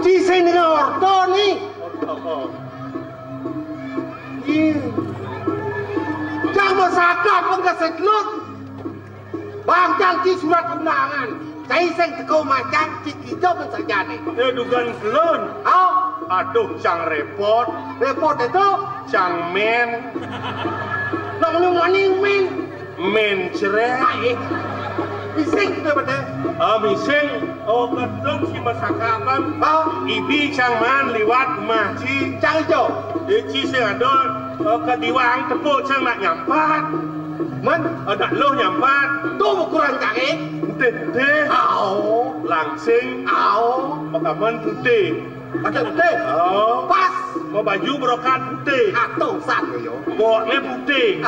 Ci sini orto nih. Jangan masyarakat penggeset lut. Bang janji surat undangan. Saya sing teko macam kita mensajane. Dugan kelon. Aduh, cang repot. Repot itu Cang men. nang maning men. Men cerai. Bising tu betul. Mising. Ketlon si masakapan. Ibi cang man liwat maci. Cang hijau. Ci sing ada kadiwang tepuk cang nak nyampat. Man, Nak loh nyampat. tu ukuran cake. Teh. Langsing. Makaman putih. Ada betul. Pas. Mau baju brokat putih. Atau san yo. Boknya putih.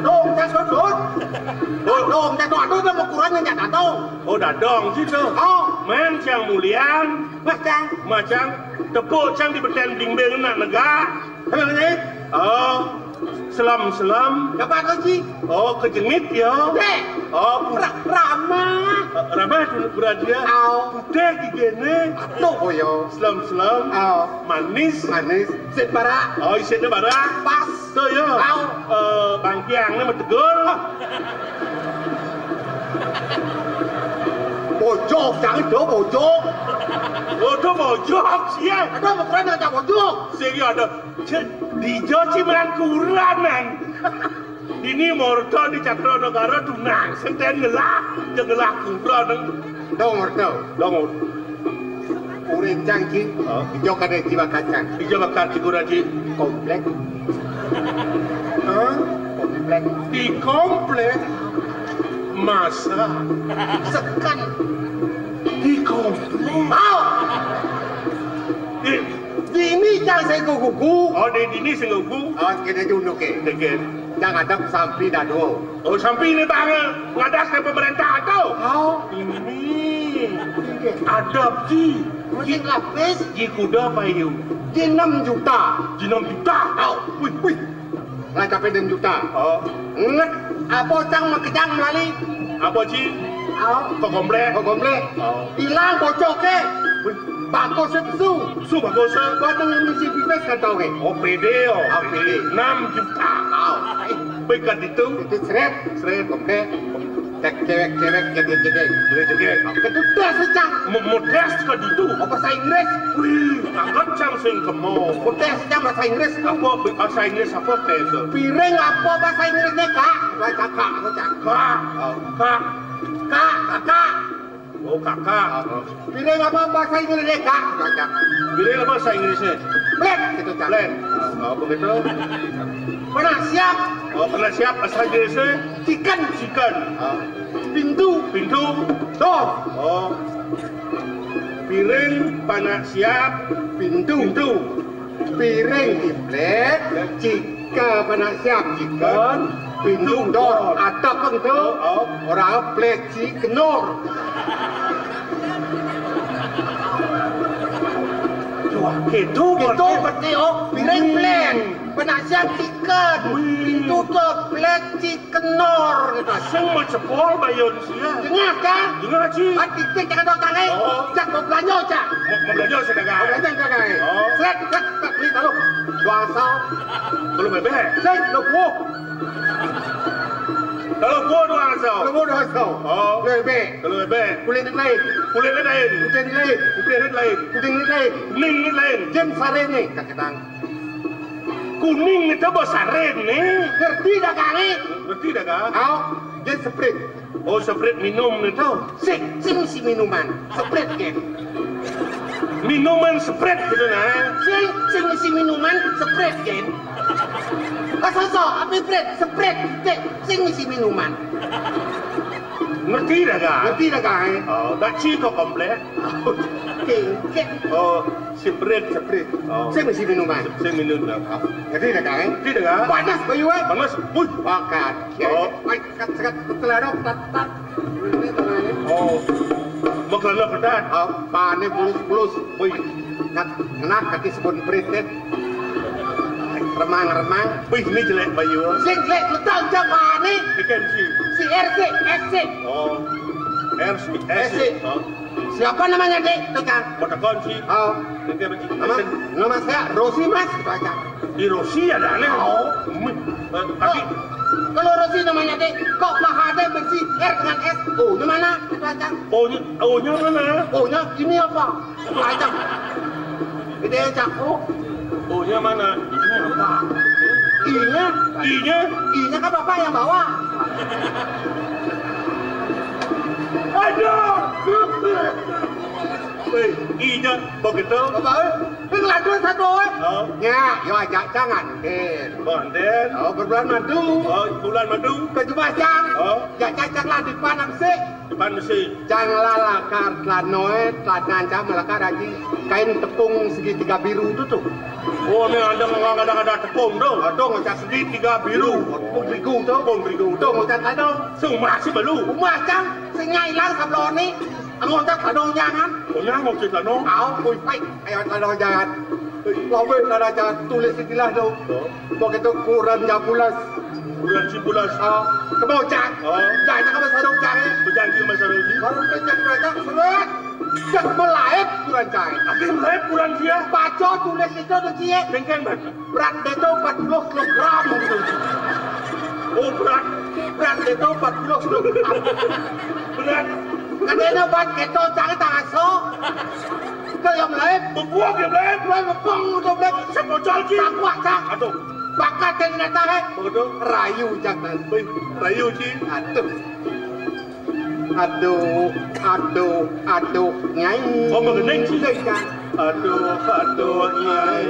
Dong jangan sodot. Dong jangan sodot sama ukurannya jangan dong. Dadong situ. Men cang mulian. Macam tepuk cang di beten bimbing nak negak. Ini. Selam. Dapat lagi. Kejengit ya. Ramah. Ramah tu beradia. Putih gigene. Tuh yo. Selam. Manis. Set barak. Isinya barang. Pas. Tu ya. Bangkiang ni metegul. Bojok jangan do bojok. Tu bojok siya. Ada ukuran yang bojok. Segi ada. Di Joci melang kuranan. Ini morto di Cakra Negara tunang. Senten ngelak. Jengelak kuranan. Dong orto. Dong. Urin cangki. Hijau kada jiwa kacang. Hijau bakar cikuraji. Komplek. Komplek. Di komplek. Masa. Sekan. Di komplek. Ini jangan saya gugu. Di sini sengugu. Kena junuk ke. Degen. Jangan ada sampai dah dua. Sampai ini bang ngadas ke pemerintah atau? Ini adab ji. Mungkin lapis. Ji kuda payu. Ji 6 juta. Ji 6 juta. Wih. Lah sampai 6 juta. Ingat apa cang makejang melalui? Apa ji? Kok komplek? Hilang bocok ke? Bagus itu. Bagus. Batang emisi bibes kan tahu ke? PD. PD. 6 juta. Baikkan itu. Itu seret. Komplek. Cewek jegek. Ketudas secang. Modest kan itu. Bahasa Inggris. Wih, angkat cang sing kemo. Modest cang bahasa Inggris. Apa bahasa Inggris apa tes? Piring apa bahasa Inggrisnya kak? Kakak. Kakak. Piring apa bahasa Inggrisnya kak? Piring apa bahasa Inggrisnya? Plate. Gitu cang. Plate. Begitu. Pernah siap? Pernah siap bahasa Inggrisnya? Chicken. Pintu. Door. Piring panak siap. Pintu. Piring di plate. Jika panak siap chicken. Pintu door. Ataupun itu orang plate chicken. Itu berarti piring plate. Penasihat chicken, pintu door, plate chicken nor gitu. Sing mau cepol bayon sia. Dengar kan? Dengar sih. Titik jangan dong tangan. Jak mau belanja jak. Mau belanja sedagang. Seret, beli taruh. Suasa. Kalau bebek. Seret, lo buah. Kalau buah dua asal. Lo buah dua asal. Bebek. Kalau bebek. Kulit lain. Kulit lain. Kulit lain. Kulit lain. Kuning lain. Kuning lain. Jem sare nih kaketang. Kuning itu bahasa ren nih. Ngerti dah kali? Ngerti dah kak? Jem sprit. Sprit minum itu. Si minuman. Sprit kan? Minuman sprit gitu nah. Si minuman sprit kan? Apa sprit? Si minuman. Ngerti dah kak? Ngerti dah kak? Dah kok komplek. Kek. Sprit. Si minuman. Ngerti dah kak? Ngerti dah kak? Panas bayu eh? Panas. Wih. Bakat. Sekat teladok tat. Maklana pedas. Pane bulus. Wih. Kena kaki sebon prit. remang-remang. Wih, ini jelek bayu. Sing jelek letang jamaah nih. Ikan si. Si RC, SC. Oh. RC. SC. Oh. Siapa namanya, Dek? Tukang. Potakon si. Oh. Nama saya Rosi, Mas. Itu aja. Di Rosi ada aneh. Oh. Tapi kalau Rosi namanya, Dek, kok Mahade besi R dengan S? O-nya mana? Itu aja. O-nya mana? O-nya ini apa? Itu aja. Ini aja. Oh. O-nya mana? Ini apa? I-nya? I-nya? I-nya kan Bapak yang bawa. Aduh! Wih, I-nya begitu? Bapak, laduan satu. Oh. Ya, yo aja jangan. Konten. Oh, berbulan madu. Oh, bulan madu. Ke Jumajang. Oh. Ya cacaklah di panam sih. Depan mesin. Janganlah lakar, telah noe, telah ngancam, melakar lagi. Kain tepung segitiga biru itu tuh. Oh, ini ada tepung tuh. Aduh, ngocak Segitiga biru. tepung berigu tuh. Tepung berigu Tuh, ngocak tadong. Semua sih baru. Jumajang, sehingga hilang sablon nih. Ngocak tadong jangan. Oh, nah mau cerita no. Kau, kuy, baik. Ayo tadong jangan. Lawe, tadong jangan. Tulis istilah tuh. Begitu kurangnya bulas. Bulan Cibulas. Kemocak. Oh. Jangan kamu sadong jangan. Berjanji masa Rosi. Baru kerja kerja seret. Jak melaip kurang cai. Tapi mulai bulan dia. Baca tulis itu tuh cie. Bengkel banget. Berat itu 40 kilogram gitu. Oh, berat. Berat itu 40 kilogram. Berat. Katanya buat keto jangan tangan so. Kau yang melaip. Berbuang ya, Blen. Mulai mepong untuk beli. Sepocol ki. Takwa cak. Aduh. Bakat dan neta he. Bodoh. Rayu jangan. Wih, rayu ki. Aduh, nyai. Oh, mengenai ki. Aduh, nyai.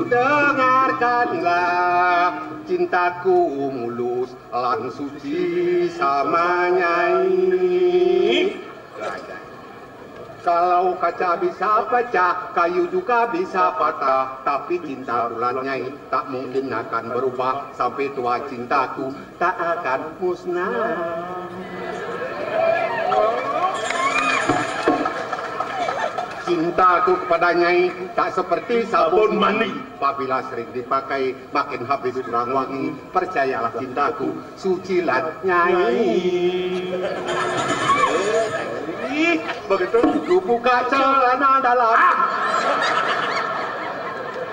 Dengarkanlah cintaku mulus lan suci sama nyai. Kalau kaca bisa pecah, kayu juga bisa patah. Tapi cinta bulan nyai tak mungkin akan berubah. Sampai tua cintaku tak akan musnah. Cintaku kepada nyai tak seperti sabun mandi. Apabila sering dipakai makin habis kurang wangi. Percayalah cintaku sucilah nyai. Begitu ku buka celana dalam.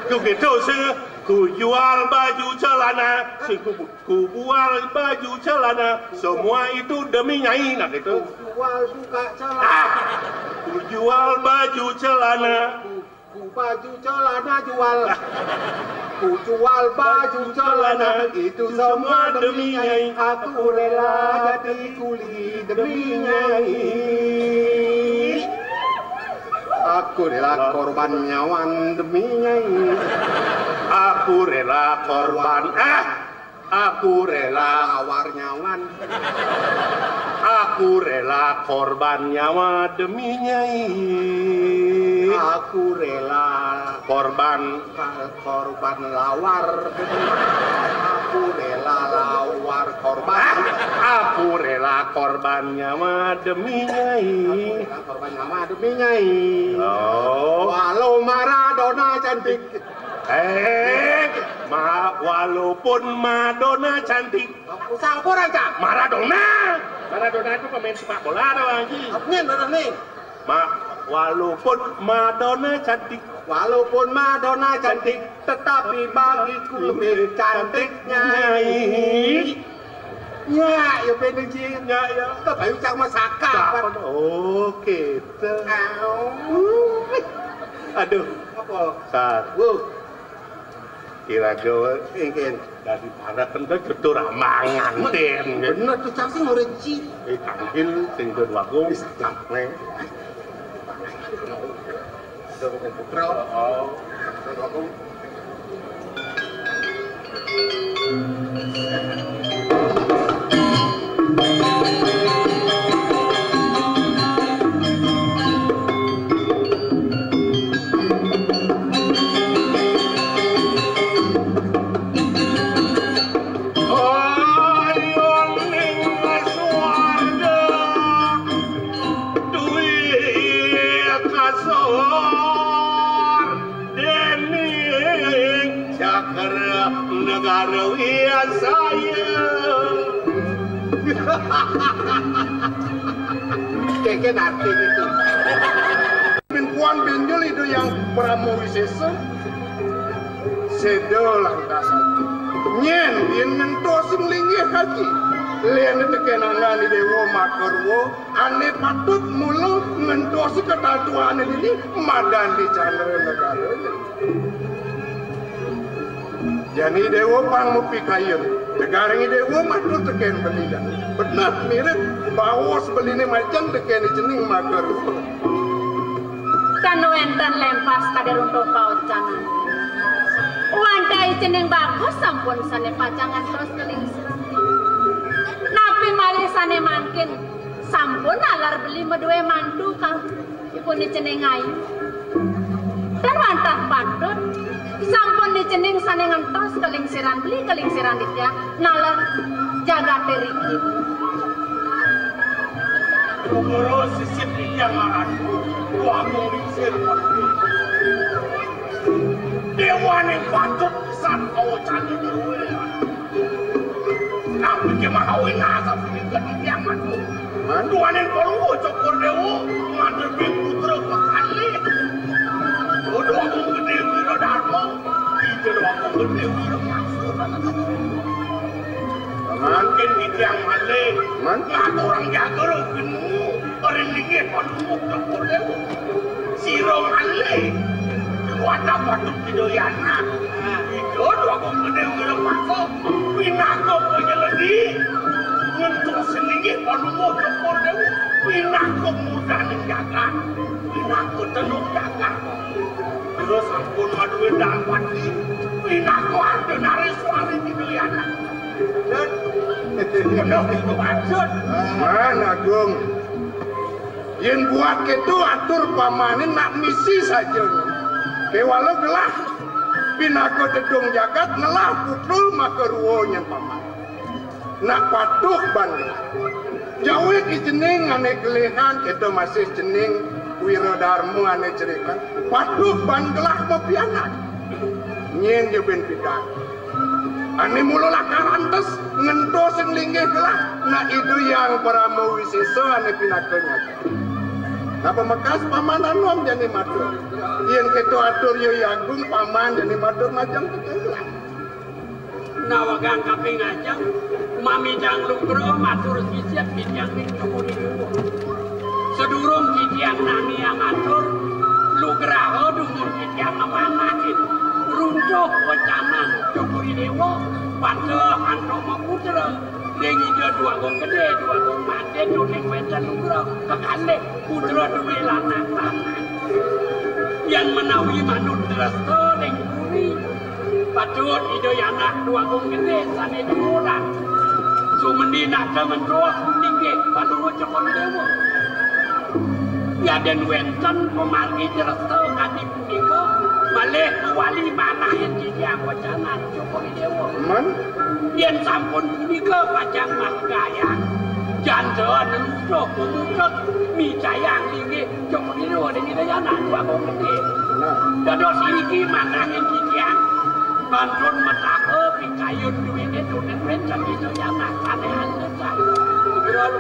Begitu sih. Ku jual baju celana, ku bual baju celana, semua itu demi nyai, nah gitu. Jual buka celana. Ku jual baju celana, ku baju celana jual. Ku jual baju celana, itu semua demi nyai. Aku rela jadi kuli demi nyai. Aku rela korban nyawan demi nyai. Aku rela korban, aku rela awar nyawan. Aku rela korban nyawa demi nyai. Aku rela korban lawar. Aku rela lawar korban. Aku rela korban nyawa demi nyai. Korban nyawa demi nyai. Oh, walau Maradona cantik. Walaupun Madonna cantik. Usaha apa raja? Maradona itu pemain sepak bola doang Ji. Apanya benar nih? Walaupun Madonna cantik. Walaupun Madonna cantik, tetapi bagiku lebih cantik nyai. Ya, ya bener Ji. Ya. Tapi ucap masakan. Oh, gitu. Aduh. Apa? Sat. Kira gue ingin dari para pendek itu ramangan den. Bener tuh cak sih ngoreci. Kanggil sing don wagung sakne. Bro. Oh. Wagung. negara wian saya. Keke nanti itu. Puan Benjol itu yang pramowisesa. Sedo lantas. Nyen yang ngentosin linggih haji. Lian itu kenangan di dewa makarwo. Ane patut mulu ngentosi ketatuan ini madan di channel negara. Jadi dewa pang mupi kayu. Negara ini dewa matur teken belidan. Benar mirip bawas beline macam teken jening makarwo. Kanu enten lempas kader untuk paucangan. Wandai jeneng bagus sampun sane pacangan terus keling serti. Napi malih sane mangkin sampun alar beli medue mantu kau ipun jeneng ayu. Dan wantah patut sampun dijeneng sane ngentos kelingsiran beli kelingsiran ditya nalar jaga teriki. Guru sisip yang ngaranku, aku lingsir pasti. Dewa yang patut saat kau candi dewa. Nabi kemahawin asap ini ketiaman. Tuan yang perlu cokor dewa, ngadep putra kekali. Doa aku gede wiro dharma, itu doa aku gede wiro maksud. Mungkin itu yang malih, nggak orang jaga lo kenu, orang lagi perlu cokor dewa. Siro malih. Wata patut tidoyana itu aku gede wiro maksud pinako punya lagi untuk selingih panumu cokor dewa pinako mudah menjaga pinako tenuk jaga terus ampun maduin dan pati pinako ada nari suari tidoyana dan penuh itu maksud mana Gung yang buat itu atur pamanin nak misi saja kewalau gelah pinako dedung jagat ngelah putul makeruo yang paman nak patuh banding jauh jening ane kelehan itu masih jening wirodarmu ane cerikan patuh bandgelah mopianak nyen jeben pidan ane mululah karantes ngentos yang linggih gelah nak itu yang pramowisesa ane pinako nyaga nah pemekas pamanan nom jadi matur yang ketua atur yo agung paman jadi matur macam itu nawagang kaping ajang mami janglung bro matur sisiat kijang ning cokoni sedurung kijang nami yang atur lu graho dumur kijang mamanakin runtuh wacanan cokoni dewa pada anto maputra dengi dia dua gong gede, dua gong made, duning wecan lugro, kekande, putra duwe lanang lanang. Yang menawi manut resto ning bumi, patut idoyana dua gong gede, sane diurang. Sumendi nak kementroh, tinggi, paduo cokon dewa. Ya den wenten pemargi resto kadi punika, malih wali manah yang dijang wacanan cokon dewa. Yen sampun punika pajang mahgayang janda nelusuh pemutut micayang linggih cokok dewa dan idayana dua gong gede dados iki manah yang kijang bantun metahe pikayun duwene dunen wencang idayana kanehan lesai ugrol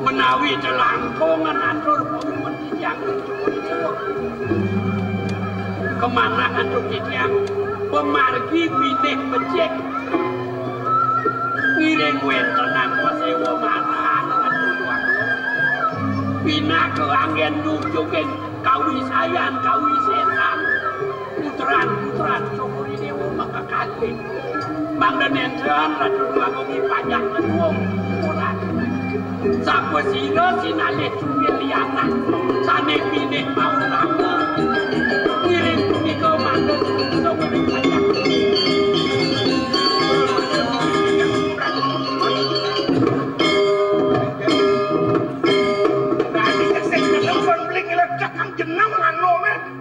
menawi celangkongan atur pengumuman kijang cokok dewa kemana atur kijang pemargi bidik becek ngiring wentenang pasewa marahan dengan bina ke angin nunjukin kawi sayan kawi setan putran cokori dewa maka kaki mangdan entran ratu lagungi pajak keduong puran sapu sino sinale cumil liana sane bidik mau lama ngiring punika mangdan cokori pajak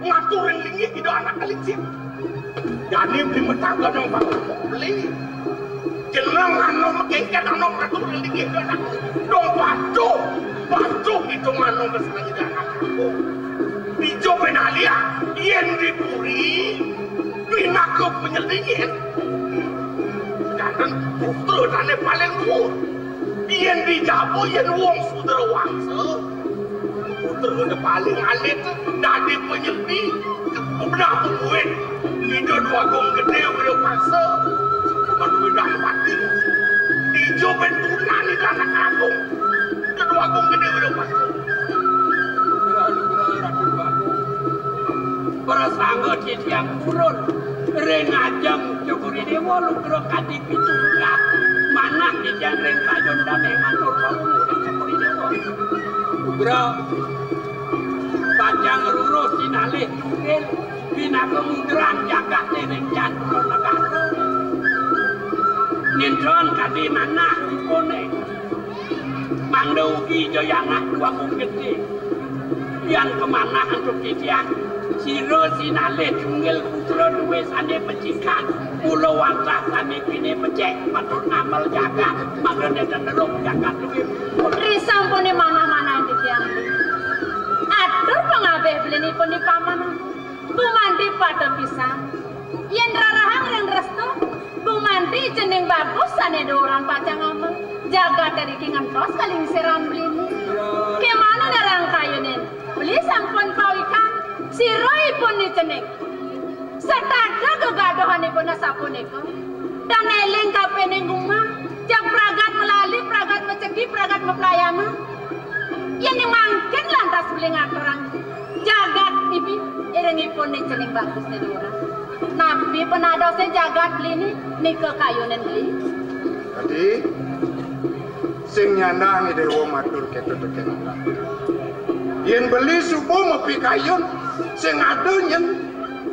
ngaturin lingi hidup anak kalincir jadi beli metangga dong bang beli jenang anu mengengket anu ngaturin lingi hidup anak dong patuh itu anu mesenang hidup anak dicobain alia yang diburi pinaka penyelingin kadang putra dane paling luhur yen dijabu yen wong sudra wangsa putra paling alit dadi penyelidik benar pembuin itu dua gong gede udah paksa menurut dan pati dijo bentunan di tanah kampung itu dua gong gede udah paksa Prasangga yang turun rengajang cukuri dewa lukro kati pitulah manah yang reng kajon dan matur kamu di cukuri dewa lukro panjang ruru sinalih juril bina kemudrang jagat reng jantur negara nindron kati manah dipone mangdaugi joyanah dua gede yang kemana untuk kitian siro sinale tunggal putra duwe sane pecikan pulau wantah sane kini pecek patut amal jaga magane dan neruk jaga duwe putri sampune mana-mana kitian atur pengabeh beleni pun di pamanan bumandi pada pisang yen rarahang yang restu bumandi jeneng bagus sane orang pacang amal jaga dari kingan tos kaling seran belini kemana narang kayunin beli sampun pawikan si Roy pun dicenik setada kegaduhan ibu nasapuniko dan eling kapening rumah jak pragat melalui pragat mecegi pragat meplayana yang mangkin lantas beli ngaturang jagat ibi iringi pun dicenik bagus dari orang nabi penadosnya jagat beli ini nika kayunin beli tadi sing nyandangi dewa matur ketetekan yen beli subuh mepi kayun sing adonya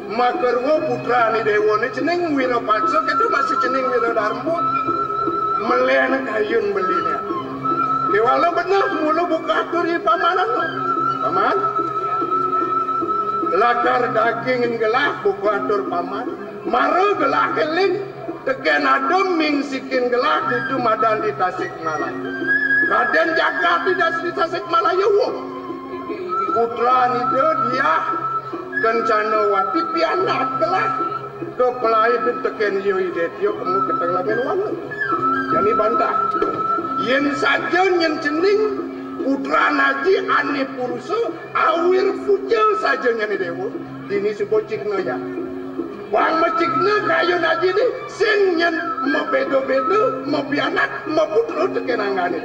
makerwo putra ni dewa ni jeneng Wirapaksa itu masih jeneng Wiradharma melena kayun belinya kewala bener mulu buka turi pamanan lo paman lakar daging gelah buku atur paman maru gelah keling teken adem mingsikin gelah itu madan di Tasikmalaya kaden jaga tidak di Tasikmalaya wo putra itu dia kencana wati pianak gelah ke pelai teken yoi detio kamu keteng laben wana jadi bantah yen saja yen cening putra naji ane purusa awir pujel saja nyani dewa dini subocikna ya wang macikna kayu naji ni sing nyen mau bedo-bedo mau pianak mau putra teken angani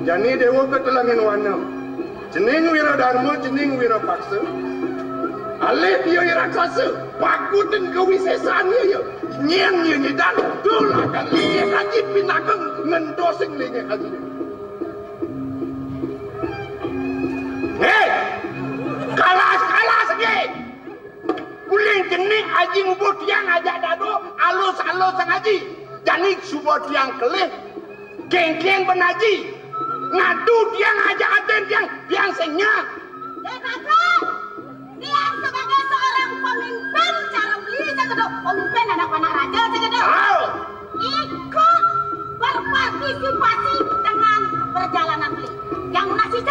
jadi dewa ketelangin wana jeneng Wiradharma jeneng Wirapaksa alih dia raksasa pakutin kewisesanya ya nyeng nyenyi dan dolah kan lingi haji pinakeng ngentosing lingi haji hei kalas ge kuling jening haji ngubur tiang aja dado alus ngaji janik subur tiang kelih geng-geng benaji ngadu tiang aja aden tiang senyap dia sebagai seorang pemimpin cara beli saya pemimpin anak-anak raja saya ikut berpartisipasi dengan perjalanan beli yang munasih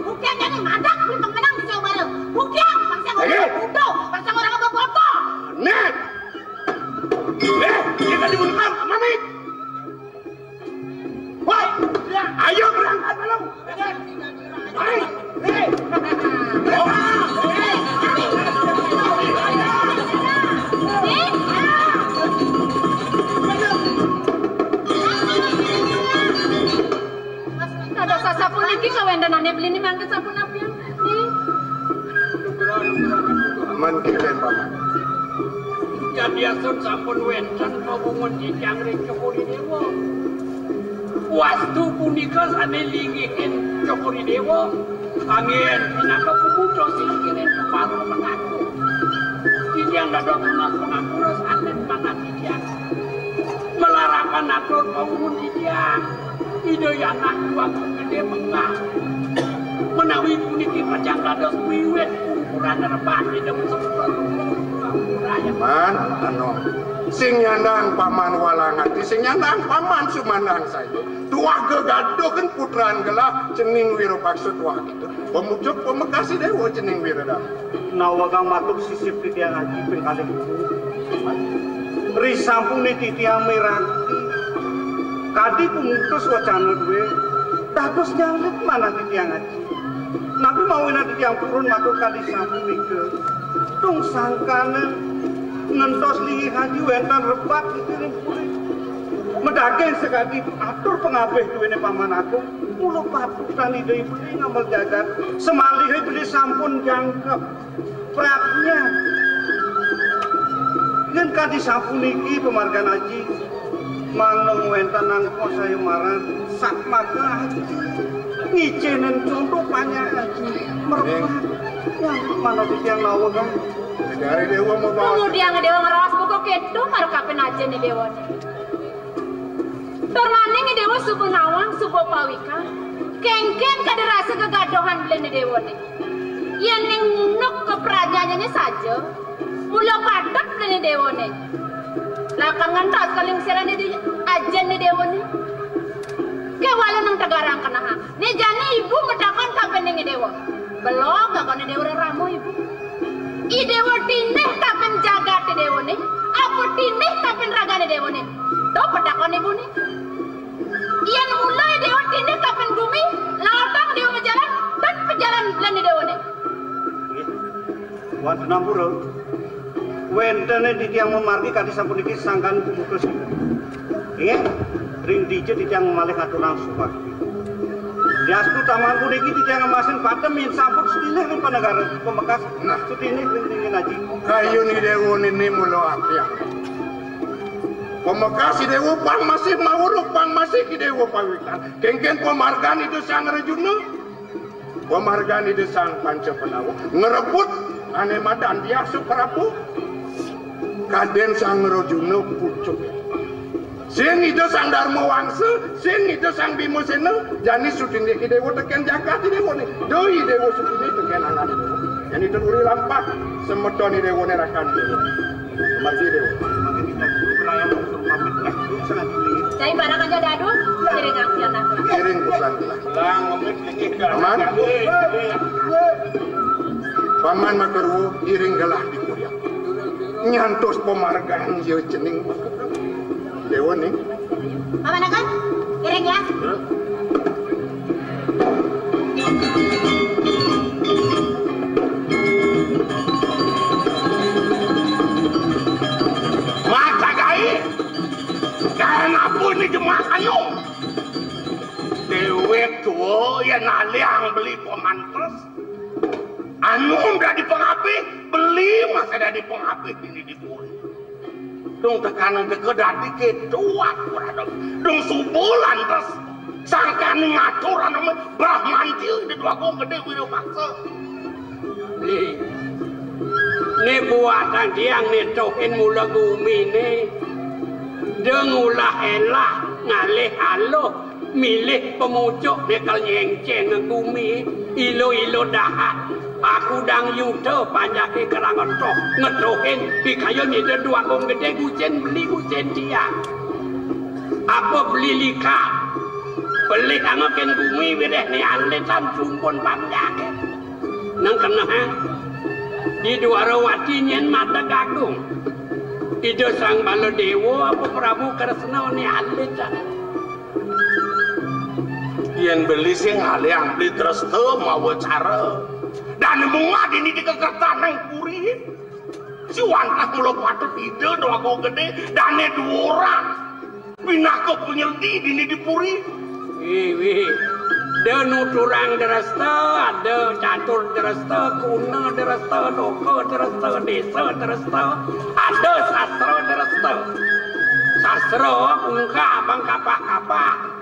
bukan jadi ngadak beli pemenang di Jawa Barat bukan bangsa orang bodoh bangsa orang bodoh net kita dibunuh mami woi ayo berangkat malam ada sasapun lagi kawendanane beli ni mangke sampun apian aman keren paman jadi asun sampun wenten pabungun yang ring cukuri dewa wastu punika sane lingihin cukuri dewa angin pinaka pemuda singkirin keparu mengaku kitiang dadok mengaku saten mana kitiang melarakan atur pabungun kitiang ide yang nak dua gede mengah menawi puniki pajang dados wiwet kurang rebat itu Man, sing nyandang paman Walangati, sing nyandang paman Sumandang saya. Tuah gegaduh kan putraan gelah cening Wirapaksa tuah gitu. Pemucuk pemekasi dewa cening Wiradama. Nawagang matuk sisip di tiang haji pengkali risampung di titiang meraki. Kadi kumutus wacana duwe. Dados nyalit mana di tiang haji. Nabi mauin di tiang turun matuk kadi sampung ke. Tung sangkanen nentos lihi haji wentan rebat dikirim pulih. Medageng sekali atur pengabeh duwene paman aku. Mulu patuk tani dari beli ngambil jagat. Semalih beli sampun jangkep. Pratnya. Yen kadi sampun iki pemargan haji. Mangneng wentan nangko saya maran. Sak maka haji. Ngicenen contoh banyak haji. Merepat. Yang mana di tiang lawa kan? Dari dewa mau bawa. Kemudian dewa ngerawas pokok ketu markapen aja nih dewa nih. Termaning dewa subuh nawang subuh pawika. Kengken kada rasa kegadohan beli dewa nih. Yang nuk keperajanya saja. Mula padat beli dewa nih. Lakangan tak kaling seran di ajen nih dewa nih. Kewalan nang tegarang kena ha. Nih jani ibu medakan kapan nih dewa. Belum kakak dewa ramu ibu. I dewa tinih kapan jaga ti dewa nih. Apa tinih kapan raga dewa nih. Tuh pedakon ibu nih. Iyan mulai dewa tinih kapan bumi. Lautang dewa berjalan dan berjalan bulan di dewa nih. Wan nampura. Wentene di tiang memargi kadi sampun iki sangkan kumutus. Ingat, ring dije di tiang memalih aturang sumpah. Diastu taman kuniki di tiang emasin patem min sampun sedilih ning panegara pemekas. Nah, sedilih ning aji. Kayu ni dewa ini mulo apiak. Pemakasi dewa pang masih mawuruk pang masih ki dewa pawikan. Kengken pemargan itu sang rejuna. Pemargan itu sang panca penawa. Ngerebut ane madan dia superapu. Kaden sang rejuna pucuk. Sing itu sang Dharma Wangsa, sing itu sang Bima Sena, jani sutine ki dewa teken jagat dewa ni. Doi dewa sutine teken angan dewa. Yang itu uri lampak semedoni dewa ne rakan dewa. Margi dewa. Cai barang aja dadu, kiring apian aku. Kiring pusan lah. lang ngomit ini Paman. Paman makerwo kiring gelah di kuriak. Nyantos pemargaan dia cening. Dewa nih. Paman akan kiring ya. Mata gai. Karena pun ni jemaah kayu. Dewek tua yang naliang beli pemantas. Anu udah di pengapi, beli masa dah di pengapi ini di buri. Dong tekanan kekedat dikit, tuat kurang. Dong subulan terus. Sangkan ngatur anu Brahmantil di dua kong gede Wirapaksa. Ni buatan tiang ni tohin mula gumi ni. Dengulah elah ngalih aloh milih pemucuk nekal nyengceng ng bumi ilo-ilo dahat aku dang yuda panjaki kerang otoh ngetohin pikayo ni dua kong gede gujen beli gujen dia apa beli lika beli angakin bumi wireh ni alitan sumpun panjaki nang kena di dua rawati nyen mata gagung Ida sang Baladewa apa Prabu Kresna ni alitan Yang beli sing yang beli terus tuh mau cara dan mengad ini di kekertan yang puri si wantah mulo patut ide doa kau gede dan dua orang pindah ke penyeldi ini di puri wih ada nuturang derasta ada catur derasta kuna derasta doko derasta desa derasta ada sastra derasta sastra ungkap bang kapah-kapah